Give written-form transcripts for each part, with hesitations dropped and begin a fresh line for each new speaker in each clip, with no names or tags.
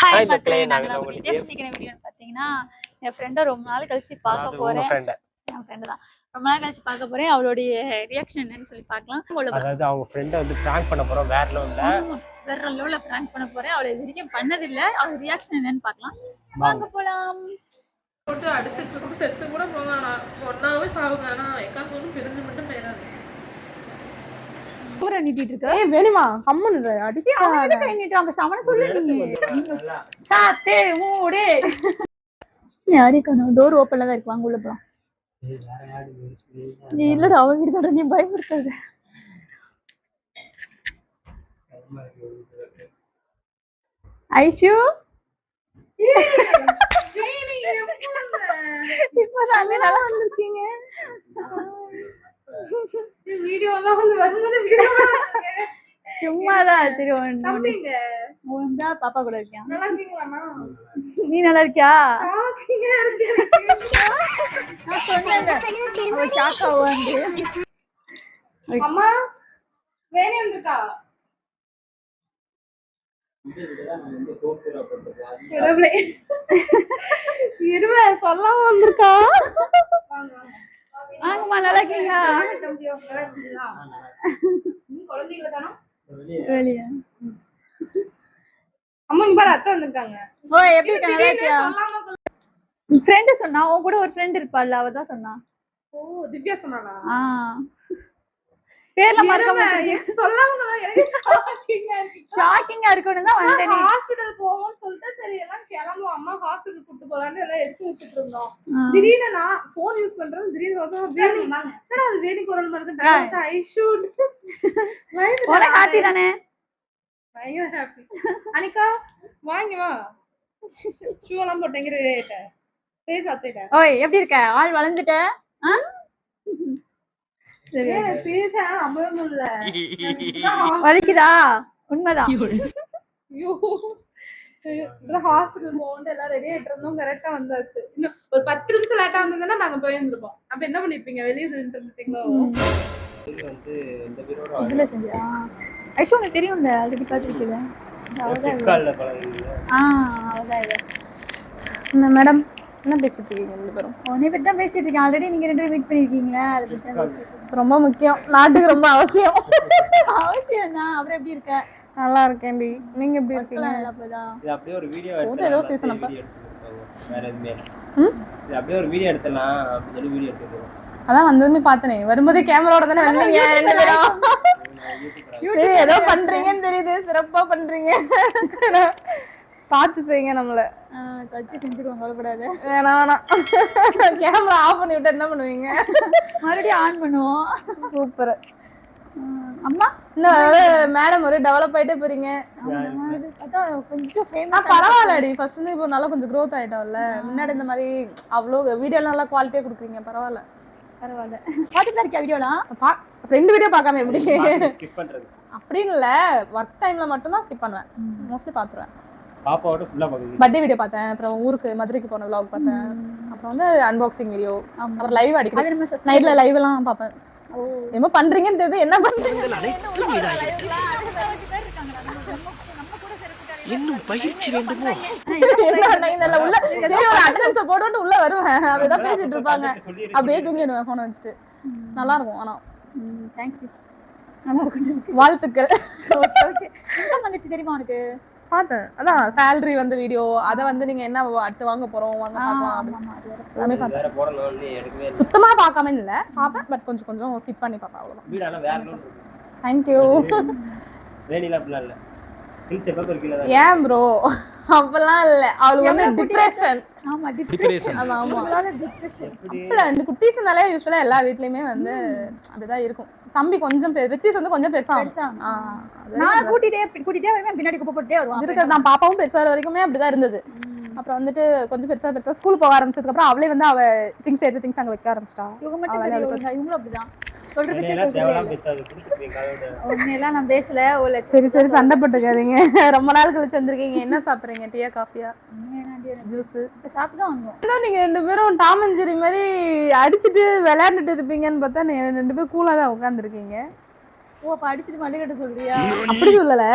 Hi மக்களே, நாங்க உங்க விஜய் சந்திக்கிற வீடியோன்னு பார்த்தீங்கன்னா என் ஃப்ரெண்டை ரொம்ப நாள் கழிச்சு பார்க்க போறேன். என் ஃப்ரெண்டு தான் ரொம்ப நாள் கழிச்சு பார்க்க போறேன். அவளுடைய ரியாக்ஷன் என்னன்னு சொல்லி பார்க்கலாம்.
அதாவது அவங்க ஃப்ரெண்டை வந்து பிராங்க் பண்ண போறோம். வேற
லெவல்ல பிராங்க் பண்ண போறேன். அவளை இதுவரைக்கும் பண்ணதில்லை. அவள் ரியாக்ஷன் என்னன்னு பார்க்கலாம். வாங்க போலாம்.
போட்டு அடிச்சிட்டு இருக்கும் செத்து கூட போவானா ஒன்னாவே சாவுங்க. ஆனா எக்காந்து ஒன்றும் பிரிஞ்சு மட்டும் போயிடாது.
பூரா நீட்டிட்டு இருக்க.
ஏய் வேணுமா கம்முன்னு அடிக்க
அவனே கை நீட்டுறாங்க. அவனை சொல்லு நீ. சாத்தே மூடு. யாரிக்கணும் டோர் ஓப்பன்ல தான் இருக்கு. வாங்க உள்ள போலாம். நீ இல்லடா அவன் வீடு தான். நீ பயப்படுத்தாத. ஐஷு இப்பதான் நல்லா வந்திருக்கீங்க.
வீடியோலாம் வந்து வரும்போது வீடியோ
சும்மாதான். சரி ஒன்றா பாப்பா கூட இருக்கேன்.
நல்லா இருக்கீங்களா?
நீ நல்லா இருக்கியா?
அம்மா வேணே வந்துட்டா இருவ சொல்லாம வந்திருக்கா.
ஆங்கம்மா நல்லா இருக்கீங்களா?
அம்மா இங்க பாரு அத்தை வந்திருக்காங்க.
ஓ எப்படி இருக்க? நல்லா இருக்கியா? ஃப்ரெண்ட் சொன்னா உன் கூட ஒரு ஃப்ரெண்ட் இருப்பாள்ல, அவ தான் சொன்னா.
ஓ திவ்யா சொன்னானா?
பேர்ல மறக்காம
சொல்லாம எனக்கு
ஷாக்கிங்கா இருக்குன்னு தான் வந்தேன்.
ஹாஸ்பிடல் போவோம்னு சொல்லிட்டு சரி எல்லாம் கிளம்புவோம். அம்மா ஹாஸ்பிடல் கூட்டு போலான்னு எல்லாம் எடுத்து வச்சுட்டு இருந்தோம். திடீர்னு நான் போன் யூஸ் பண்றது திடீர்னு வேணி குரல் மாதிரி ஐஷு
ஹாப்பி தானே?
பயங்கர ஹாப்பி. அனிகா வாங்கி வா. ஷூ எல்லாம் போட்டேங்கிற பேச அத்தைட்ட.
ஓய் எப்படி இருக்க? ஆள் வளர்ந்துட்ட? வலிக்குதா? உண்மைதான்.
ஹாஸ்பிடல் போகணும் எல்லாம் ரெடி ஆயிட்டு இருந்தோம். கரெக்டா வந்தாச்சு. இன்னும் ஒரு 10 நிமிஷம் லேட்டா வந்ததுன்னா நாங்க போயிருந்திருப்போம். அப்ப என்ன பண்ணிருப்பீங்க? வெளியே நின்று இருந்துட்டீங்களோ?
இதுல செஞ்சா ஐஷு உனக்கு தெரியும்ல, ஆல்ரெடி பாத்துருக்கீங்க.
மேடம் என்ன பேசிட்டு இருக்கீங்க ரெண்டு பேரும்?
உன்னை பத்தி தான் பேசிட்டு இருக்கேன். ஆல்ரெடி நீங்க ரெண்டு பேரும் மீட் பண்ணிருக்கீங்களா? அதை பத்தி தான் பேசிட்டு.
ரொம்ப முக்கியம், நாட்டுக்கு ரொம்ப அவசியம்.
அவசியம் தான். அப்புறம் எப்படி இருக்க?
நல்லா இருக்கேன்டி. நீங்க எப்படி இருக்கீங்க?
அப்பதான்
இது அப்படியே ஒரு வீடியோ எடுத்து
ஏதோ சீசன் அப்ப
வேற எதுமே இது அப்படியே ஒரு வீடியோ எடுத்தலாம் அப்படி வீடியோ எடுத்துறோம்.
அதான் வந்ததுமே பார்த்தனே. வரும்போதே கேமராவோட தானே வந்தீங்க ரெண்டு பேரும். சரி ஏதோ பண்றீங்கன்னு தெரியுது. சிறப்பா பண்றீங்க. பார்த்து செய்யுங்க. நம்மள
வச்சு செஞ்சிருவாங்க. கவலைப்படாத.
வேணாம் கேமரா ஆஃப் பண்ணி விட்டு என்ன பண்ணுவீங்க?
மறுபடியும் ஆன் பண்ணுவோம்.
சூப்பர்.
அம்மா
இன்னும் மேடம் ஒரு டெவலப் ஆயிட்டே போறீங்க.
அதான் கொஞ்சம் ஃபேமஸ்.
பரவாயில்லடி. ஃபர்ஸ்ட் வந்து இப்போ நல்லா கொஞ்சம் க்ரோத் ஆயிட்டோம்ல. முன்னாடி இந்த மாதிரி அவ்வளோ வீடியோ நல்லா குவாலிட்டியா கொடுக்குறீங்க. பரவாயில்ல
பரவாயில்ல. பார்த்துட்டு தான் இருக்கா வீடியோலாம்?
ரெண்டு வீடியோ பார்க்காம எப்படி
ஸ்கிப் பண்றது
அப்படின்னு இல்ல. ஒர்க் டைம்ல மட்டும் தான் ஸ்கிப் பண்ணுவேன். மோஸ்ட்லி பாத்துருவேன்.
பாப்பாவோட ஃபுல்லா பாக்குறேன்.
பர்த்டே வீடியோ பார்த்தேன். அப்புறம் ஊருக்கு மதுரைக்கு போன vlog பார்த்தேன். அப்புறம் வந்து அன்பாக்சிங் வீடியோ. அப்புறம் லைவ் அடிக்கிறேன். நைட்ல லைவ் எல்லாம் பார்ப்பேன். என்ன பண்றீங்கன்னு தெரியுது. என்ன பண்றீங்க?
இன்னும் பயிற்சி வேண்டுமோ?
உள்ள சரி ஒரு அட்டெண்டன்ஸ் போட்டு உள்ள வருவேன். அப்படிதான் பேசிட்டு இருப்பாங்க. அப்படியே தூங்கிடுவேன் போன் வச்சுட்டு. நல்லா இருக்கும். ஆனா
தேங்க்ஸ். நல்லா இருக்கும்.
வாழ்த்துக்கள்.
ஓகே. என்ன வந்துச்சு தெரியுமா உனக்கு?
பார்த்தேன். அதான் சேலரி வந்த வீடியோ. அதை வந்து நீங்க என்ன அடுத்து வாங்க போறோம் வாங்க பார்க்கலாம் எல்லாமே பார்த்தேன். சுத்தமா பார்க்காம இல்லை பார்ப்பேன். பட் கொஞ்சம் கொஞ்சம் ஸ்கிப் பண்ணி பார்ப்பேன். அவ்வளோதான். தேங்க்யூ. ஏன் ப்ரோ அப்பெல்லாம் இல்ல. அவளுக்கு வந்து டிப்ரெஷன்.
ஆமா டிப்ரெஷன்.
ஆமா டிப்ரெஷன். இந்த குட்டீஸ்னாலே யூசுவலா எல்லா வீட்லயுமே வந்து அப்படிதான் இருக்கும். தம்பி கொஞ்சம் ரித்திஸ் வந்து கொஞ்சம் பெருசா.
நான் கூட்டிட்டே வருவேன். பின்னாடி குப்பை போட்டே வருவான்.
இருக்கிறது நான் பாப்பாவும் பெருசா வரைக்குமே அப்படிதான் இருந்தது. அப்புறம் வந்துட்டு கொஞ்சம் பெருசா ஸ்கூல் போக ஆரம்பிச்சதுக்கு அப்புறம் அவளே வந்து அவ திங்ஸ் எடுத்து திங்ஸ் அங்க வைக்க ஆரம்பிச்சிட்டா.
இவங்களும் அப்படிதான் சொல்றது. நான் பேசல.
சரி சரி சண்டை போட்டுக்காதீங்க. ரொம்ப நாள் கழிச்சு வந்திருக்கீங்க. என்ன சாப்பிடுறீங்க? டீயா காஃபியா ஜூஸ்? சாப்பிட்டுதான் வந்தோம். நீங்க ரெண்டு பேரும் டாம் அண்ட் ஜெர்ரி மாதிரி அடிச்சுட்டு விளையாண்டுட்டு இருப்பீங்கன்னு பார்த்தா ரெண்டு பேரும் கூலா தான் உட்காந்துருக்கீங்க.
ஓ அப்ப அடிச்சிட்டு மல்லிகட்ட சொல்றியா?
அப்படி சொல்லல.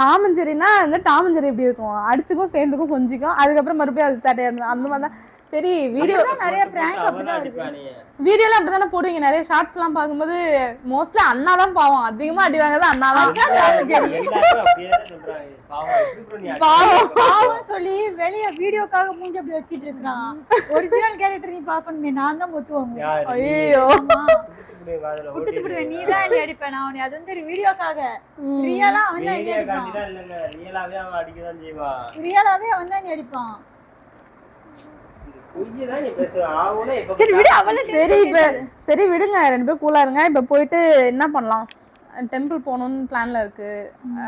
டாம் அண்ட் ஜெரினா இந்த டாம் அண்ட் ஜெரி எப்படி இருக்கும், அடிச்சுக்கும் சேர்ந்துக்கும் கொஞ்சிக்கும், அதுக்கப்புறம் மறுபடியும் அது சேட்டையா இருக்கும். அந்த மாதிரி தான். சரி வீடியோ
நிறைய பிராங்க் அப்படிதான் இருக்கு.
வீடியோலாம் அப்படிதானே போடுவீங்க. நிறைய ஷார்ட்ஸ் எல்லாம் பார்க்கும்போது மோஸ்ட்லி அண்ணா தான் பாவம், அதிகமா அடி வாங்குறது அண்ணா தான்.
பாவம் சொல்லி வெளிய வீடியோக்காக மூஞ்சி அப்படி வச்சிட்டு இருக்கான். ஒரிஜினல் கேரக்டர் நீ பாக்கணுமே, நான் தான் மொத்துவாங்க.
ஐயோ
நீ தான் அடி அடிப்பேன் நான் அவனை. அது வந்து வீடியோக்காக. ரியலா அவன் தான் அடிப்பான். ரியலாவே அவன் தான் அடிப்பான்.
சரி விடுங்க, 2 பேரும் கூலா இருங்க. இப்ப போயிட்டு என்ன பண்ணலாம், டெம்பிள் போகணும்னு பிளான்ல இருக்கு.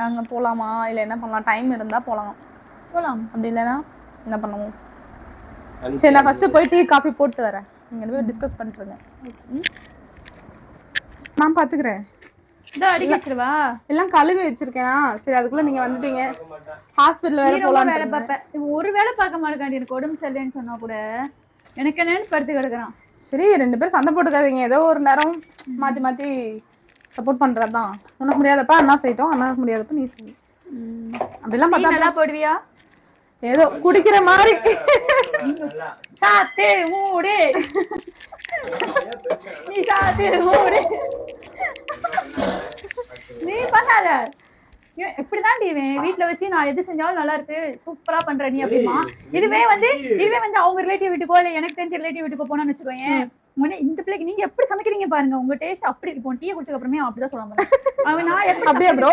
அங்க போலாமா இல்ல என்ன பண்ணலாம்? டைம் இருந்தா போலாம். அப்படி இல்லைன்னா என்ன பண்ணுவோம்? சரி நான் ஃபர்ஸ்ட் போய் டீ காஃபி போட்டு வரேன். நீங்க போய் டிஸ்கஸ் பண்ணிட்டு இருங்க. நான் பாத்துக்கிறேன்.
அடிக்க வச்சிருவா
எல்லாம் கழுவி வச்சிருக்கேனா. சரி அதுக்குள்ள நீங்க வந்துட்டீங்க. ஹாஸ்பிடல் வேற போலாம்.
வேலை பார்ப்பேன். ஒரு வேலை பார்க்க மாட்டேங்காண்டி. எனக்கு உடம்பு சரியில்லைன்னு சொன்னா கூட எனக்கு என்னன்னு படுத்து கிடக்குறான்.
சரி 2 பேரும் சண்டை போட்டுக்காதீங்க. ஏதோ ஒரு நேரம் மாத்தி மாத்தி சப்போர்ட் பண்றதுதான். உனக்கு முடியாதப்ப அண்ணா செய்யட்டும், அண்ணா முடியாதப்ப நீ செய். அப்படிலாம் பார்த்தா
நல்லா போடுவியா?
ஏதோ குடிக்கிற மாதிரி.
சாத்து மூடு, நீ சாத்து மூடு. நீ பண்ணாத. இப்படிதான் வீட்டுல வச்சு நான் எது செஞ்சாலும் நல்லா இருக்கு, சூப்பரா பண்ற நீ அப்படிமா. இதுவே வந்து அவங்க ரிலேட்டிவ் வீட்டுக்கோ இல்ல எனக்கு தெரிஞ்ச ரிலேட்டிவ் வீட்டுக்கோ போனான்னு வச்சுக்கோங்க, இந்த பிள்ளைக்கு நீங்க எப்படி சமைக்கிறீங்க பாருங்க, உங்க டேஸ்ட் அப்படி இருக்கும். டீ குடிச்சதுக்கு அப்புறமே அப்படிதான் சொல்லுவாங்க. அவன் நான் எப்படி
அப்படியே ப்ரோ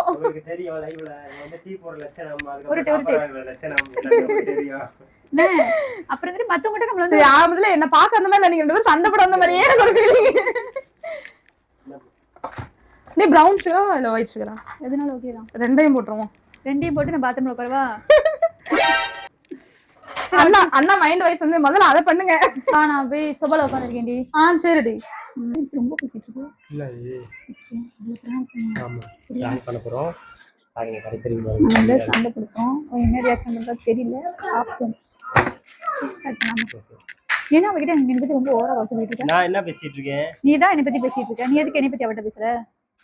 அப்புறம் வந்து மத்தவங்க நம்மள வந்து
ஆரம்பத்துல என்ன பாக்க அந்த மாதிரி நீங்க 2 பேரும் சண்டை போட வந்த மாதிரியே எனக்கு ஒரு ஃபீலிங். நீ பிரவுன் சுகரா இல்ல ஒயிட் சுகரா?
எதனால ஓகே தான்.
2யும் போட்டுருவோம்.
2யும் போட்டு நான் பாத்ரூம்ல உட்காரவா?
அண்ணா மைண்ட் வாய்ஸ் வந்து முதல்ல அதை பண்ணுங்க.
நான் போய் சோபால உட்காந்துருக்கேன்டி.
சரிடி.
ரொம்ப பேசிட்டு இருக்கு.
இல்ல ஆமா பிளான் பண்ண போறோம். பாருங்க கரெக்ட்டா
சண்டை கொடுத்தோம். என்ன ரியாக்ஷன் பண்றா தெரியல. ஆப்ஷன் ஏன்னா அவகிட்ட என்னை பத்தி ரொம்ப ஓவரா பேசிட்டு இருக்க.
நான் என்ன பேசிட்டு இருக்கேன்?
நீ தான் என்னை பத்தி பேசிட்டு இருக்க. நீ எதுக்கு என்னை பத்தி அவட்ட பேசுற?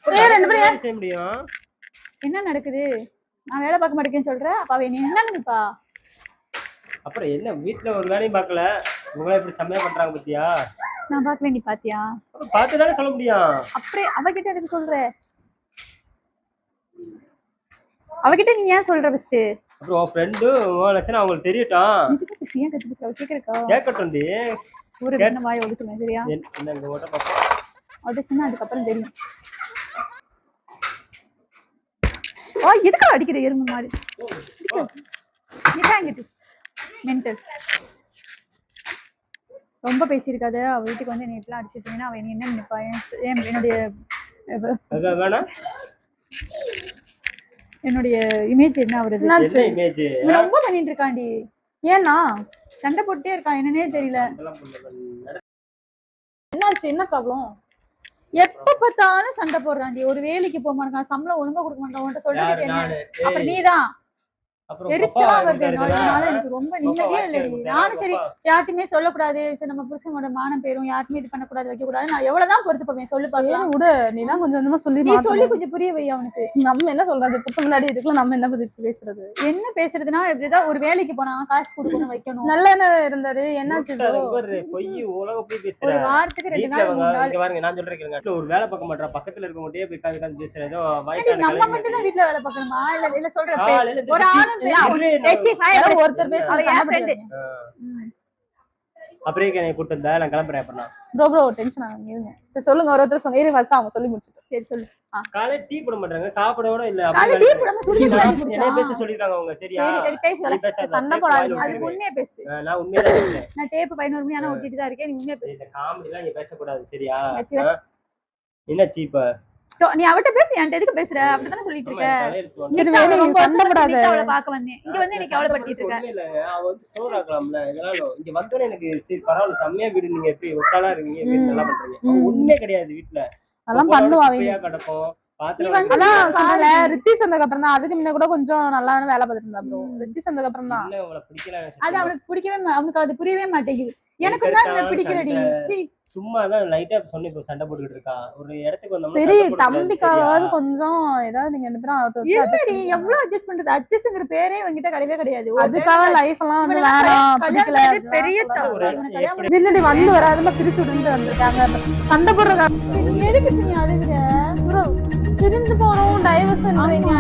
2 பேரும்
பேச முடியும்.
என்ன நடக்குது? நான் வேலை பார்க்க மாட்டேன்னு சொல்றேன். அப்ப அவ என்ன நினைப்பா?
அப்புறம் என்ன வீட்ல ஒரு வேலையும் பார்க்கல, உங்களை எப்படி சமையல் பண்றாங்க பத்தியா?
நான் பார்க்க வேண்டி பாத்தியா?
பார்த்துதானே சொல்ல முடியும்.
அப்படியே அவகிட்ட எதுக்கு சொல்ற? அவகிட்ட நீ ஏன் சொல்ற? ஃபர்ஸ்ட்
அப்புறம் உன் ஃப்ரெண்டு உன் லட்சணம் அவங்களுக்கு தெரியட்டும்.
இதுக்கு பேசியா கத்து பேச கேக்குறக்கா?
கேட்கட்டும் டி.
ஒரு என்ன வாய் ஒதுக்குமே சரியா?
என்னங்க ஓட்ட பாப்பா.
அது சின்ன அதுக்கு அப்புறம் தெரியும். எதுக்கு அடிக்கிற எறும்பு மாதிரி? இதாங்கிட்டு மென்டல். ரொம்ப பேசியிருக்காத. அவ வீட்டுக்கு வந்து நேற்றுலாம் அடிச்சிட்டீங்கன்னா அவன் என்ன நினைப்பா? என்னுடைய இமேஜ் என்ன ஆகுறது? ரொம்ப பண்ணிட்டு இருக்காண்டி.
ஏன்னா
சண்டை போட்டுட்டே இருக்கான், என்னன்னே தெரியல.
என்னாச்சு? என்ன ப்ராப்ளம்?
எப்ப பார்த்தாலும் சண்டை போடுறாண்டி. ஒரு வேலைக்கு போக மாட்டான், சம்பளம் ஒழுங்கா கொடுக்க மாட்டான். உன்கிட்ட சொல்றது என்ன? அப்புறம் நீதான் எரிச்சலா வருது. அதனால எனக்கு ரொம்ப நிம்மதியே இல்லடி. நானும் சரி யார்ட்டுமே சொல்லக்கூடாது, சரி நம்ம புருஷனோட மானம் பேரும் யாருமே இது பண்ணக்கூடாது, வைக்க கூடாது. நான் எவ்வளவுதான் பொறுத்து போவேன் சொல்லு பாக்கலாம்.
விடு, நீதான் கொஞ்சம் கொஞ்சமா சொல்லி
நீ சொல்லி கொஞ்சம் புரிய வை அவனுக்கு.
நம்ம என்ன சொல்றது? புத்த முன்னாடி இருக்குல்ல, நம்ம என்ன பத்தி பேசுறது?
என்ன பேசுறதுன்னா இப்படிதான் ஒரு வேலைக்கு போனா காசு கொடுக்கணும், வைக்கணும்.
நல்ல என்ன இருந்தாரு? என்னாச்சு?
ஒரு வாரத்துக்கு 2 நாள் 3 நாள்
பாருங்க. நான் சொல்றேன், ஒரு வேலை பார்க்க மாட்டேன், பக்கத்துல இருக்க மாட்டே போய் காது பேசுறதோ.
நம்ம மட்டும் தான் வீட்டுல வேலை பார்க்கணுமா? இல்ல சொல்றேன் ஒரு ஆளும் ஒருத்தர் பேசுறாங்க.
அப்படியே கூட்டு வந்தா நான் கிளம்புறேன். அப்ப
ப்ரோ டென்ஷன் ஆகுங்க. சரி சொல்லுங்க, ஒருத்தர் சொல்லுங்க. இரு ஃபர்ஸ்ட் அவங்க சொல்லி முடிச்சிட்டு.
சரி சொல்லு.
காலையில டீ போட மாட்டாங்க, சாப்பிட கூட இல்ல.
காலையில டீ போடாம சொல்லி
என்ன பேச சொல்லிருக்காங்க அவங்க. சரியா?
சரி பேசு. சண்டை போடாதீங்க. அது உண்மையா பேசு.
நான் உண்மையா தான் சொல்றேன்.
நான் டேப் 11 மணி ஆனா ஓட்டிட்டு தான் இருக்கேன். நீ உண்மையா பேசு.
இந்த காமெடிலாம் நீ பேச கூடாது. சரியா? என்ன சீப்பா?
நீ அவட்ட பேசு. என்கிட்ட எதுக்கு பேசுற? அப்படிதானே சொல்லிட்டு இருக்க.
சண்டை போடாத.
அவளை பார்க்க வந்தேன். இங்க வந்து நீ கவலைப்பட்டுட்டு இருக்க.
இல்ல அவ வந்து சோறாக்கலாம்ல. இதனால இங்க வந்தோனே எனக்கு சரி பரவாயில்ல, செம்மையா வீடு நீங்க எப்படி ஒட்டாளா இருக்கீங்க, வீடு நல்லா பண்றீங்க. உண்மையே கிடையாது. வீட்டுல
அதெல்லாம் பண்ணுவாங்க.
கிடக்கும், பாத்திரம்
வந்து-
அதான் சொன்னல ரித்திஸ் வந்ததுக்கு அப்புறம் தான். அதுக்கு முன்ன கூட கொஞ்சம் நல்லா வேலை பார்த்துட்டு இருந்தா ப்ரோ. ரித்திஸ் வந்ததுக்கு அப்புறம் தான்.
இல்ல, உங்களை பிடிக்கல
அது அவனுக்கு பிடிக்கவே அவனுக்கு அது புரியவே மாட்டேங்குது. எனக்கு தான் இந்த பிடிக்கலடி.
சும்மா தான் லைட்டா சொன்னி இப்போ சண்டை போட்டுக்கிட்டு இருக்கா. ஒரு இடத்துக்கு வந்தோம்னா
சரி
சண்டை போடக்கூடாது,
தம்பிக்காவது
சரியா?
கொஞ்சம் ஏதாவது நீங்க 2 பேரும்
இல்லடி எவ்வளவு அட்ஜஸ்ட் பண்றது? அட்ஜஸ்ட்ங்கிற பேரே இவங்கிட்ட கிடையவே கிடையாது. ஒரு
அதுக்காக லைஃப் எல்லாம் வந்து
இவனை
வேணாம்
கல்யாணம்
பிடிக்கல
பண்ணி பெரிய தப்பு. இவனை கல்யாணம் பண்ணி
பின்னாடி வந்து வராதமா பிரிச்சு விட்டு வந்திருக்காங்க. சண்டை போடுறதுக்காக
எதுக்கு நீ அழுகுற?
பிரிஞ்சு போகணும் டைவர்ஸ்ன்றீங்க.